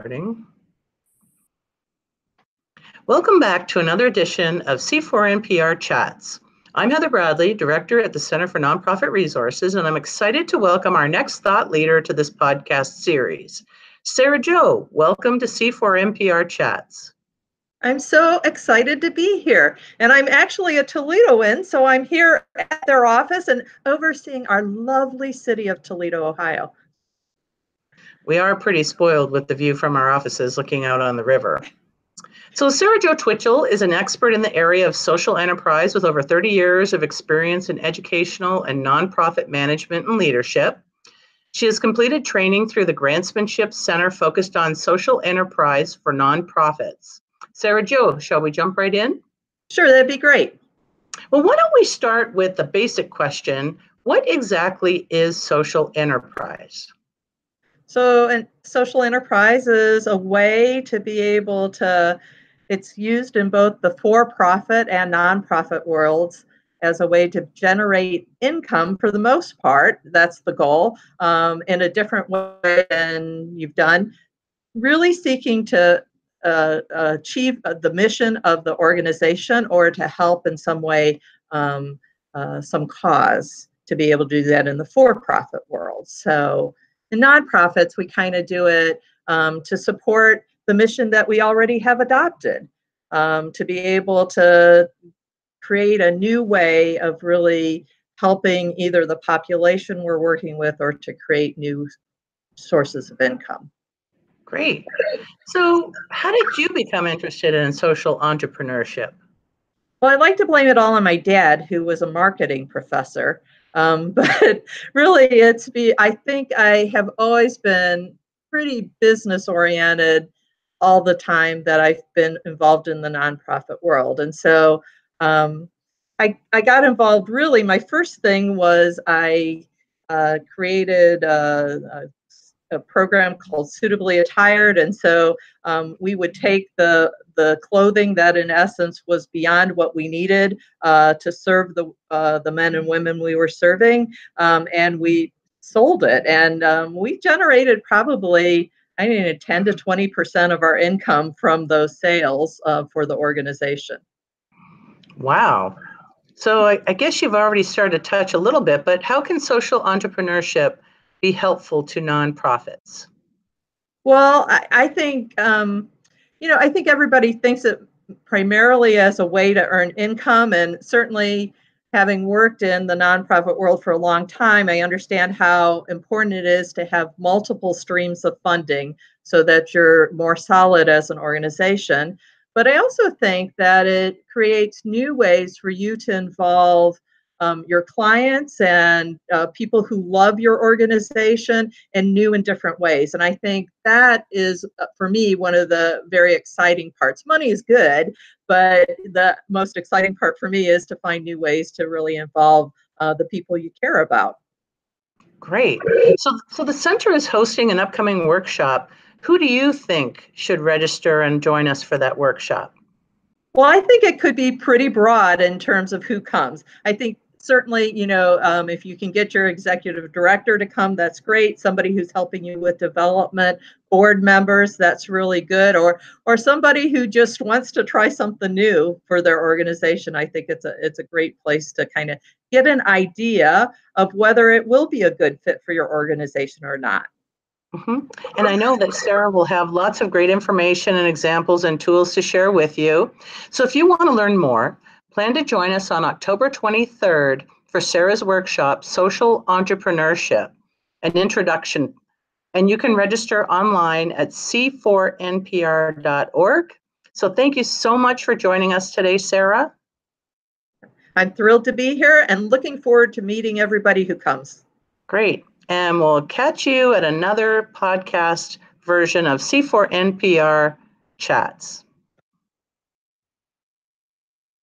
Starting. Welcome back to another edition of C4NPR Chats. I'm Heather Bradley, Director at the Center for Nonprofit Resources, and I'm excited to welcome our next thought leader to this podcast series. Sara Jo, welcome to C4NPR Chats. I'm so excited to be here. And I'm actually a Toledoan, so I'm here at their office and overseeing our lovely city of Toledo, Ohio. We are pretty spoiled with the view from our offices looking out on the river. So Sara Jo Twitchell is an expert in the area of social enterprise with over 30 years of experience in educational and nonprofit management and leadership. She has completed training through the Grantsmanship Center focused on social enterprise for nonprofits. Sara Jo, shall we jump right in? Sure, that'd be great. Well, why don't we start with the basic question, what exactly is social enterprise? So, social enterprise is a way to be able to, it's used in both the for-profit and nonprofit worlds as a way to generate income for the most part. That's the goal, in a different way than you've done. Really seeking to achieve the mission of the organization or to help in some way, some cause to be able to do that in the for-profit world. So in nonprofits, we kind of do it to support the mission that we already have adopted, to be able to create a new way of really helping either the population we're working with or to create new sources of income. Great. So how did you become interested in social entrepreneurship? Well, I like to blame it all on my dad, who was a marketing professor. But really, I think I have always been pretty business oriented all the time that I've been involved in the nonprofit world. And so I got involved really, my first thing was I created a program called Suitably Attired. And so we would take the clothing that in essence was beyond what we needed to serve the men and women we were serving, and we sold it. And we generated probably, 10 to 20% of our income from those sales for the organization. Wow. So I guess you've already started to touch a little bit, but how can social entrepreneurship be helpful to nonprofits? Well, I think, I think everybody thinks it primarily as a way to earn income. And certainly having worked in the nonprofit world for a long time, I understand how important it is to have multiple streams of funding so that you're more solid as an organization. But I also think that it creates new ways for you to involve your clients and people who love your organization in new and different ways. And I think that is, for me, one of the very exciting parts. Money is good, but the most exciting part for me is to find new ways to really involve the people you care about. Great. So the center is hosting an upcoming workshop. Who do you think should register and join us for that workshop? Well, I think it could be pretty broad in terms of who comes. I think certainly, if you can get your executive director to come, that's great. Somebody who's helping you with development, board members, that's really good. Or somebody who just wants to try something new for their organization. I think it's a great place to kind of get an idea of whether it will be a good fit for your organization or not. Mm-hmm. And I know that Sara will have lots of great information and examples and tools to share with you. So if you want to learn more, plan to join us on October 23rd for Sara's workshop, Social Entrepreneurship, an introduction. And you can register online at c4npr.org. So thank you so much for joining us today, Sara. I'm thrilled to be here and looking forward to meeting everybody who comes. Great. And we'll catch you at another podcast version of C4NPR Chats.